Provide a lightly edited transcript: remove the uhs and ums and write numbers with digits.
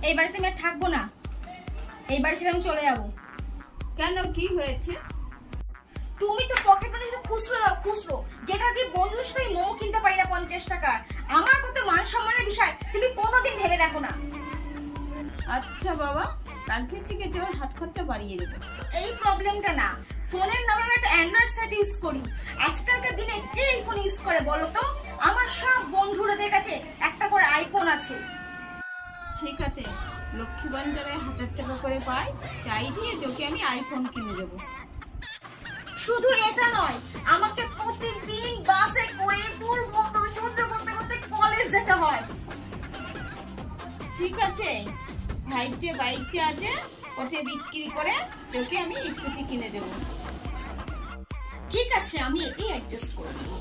এই বাড়িতে আমি আর থাকবো না, এই বাড়ি ছেড়ে আমি চলে যাবো। কেন, কি হয়েছে? তুমি তো পকেট মানি শুধু খুচরো দাও, খুচরো, যেটা দিয়ে বন্ধুর সাথে মোমো কিনতে পারি না 50 টাকার। আমার কত মান সম্মানের বিষয় তুমি কোনোদিন ভেবে দেখো না। আচ্ছা বাবা, কালকের থেকে তোর হাত খরচা বাড়িয়ে দেবো। এই প্রবলেমটা না, ফোনের নামে আমি একটা অ্যান্ড্রয়েড সেট ইউজ করি। আজকালকার দিনে কে এই ফোন ইউজ করে বলো তো? আমার সব বন্ধুদের কাছে একটা করে আইফোন আছে। ঠিক আছে, লক্ষ্মী ভান্ডারে 1000 টাকা করে পাই, তাই দিয়ে তোকে আমি আইফোন কিনে দেবো। শুধু এটা নয়, আমাকে প্রতিদিন বাসে করে দূর বন্ধু সহ্য করতে করতে কলেজ যেতে হয়। ঠিক আছে, ভাইটে বাইকটা আছে, ওটা বিক্রি করে তোকে আমি স্কুটি কিনে দেবো। ঠিক আছে, আমি এটাই অ্যাডজাস্ট করে নেবো।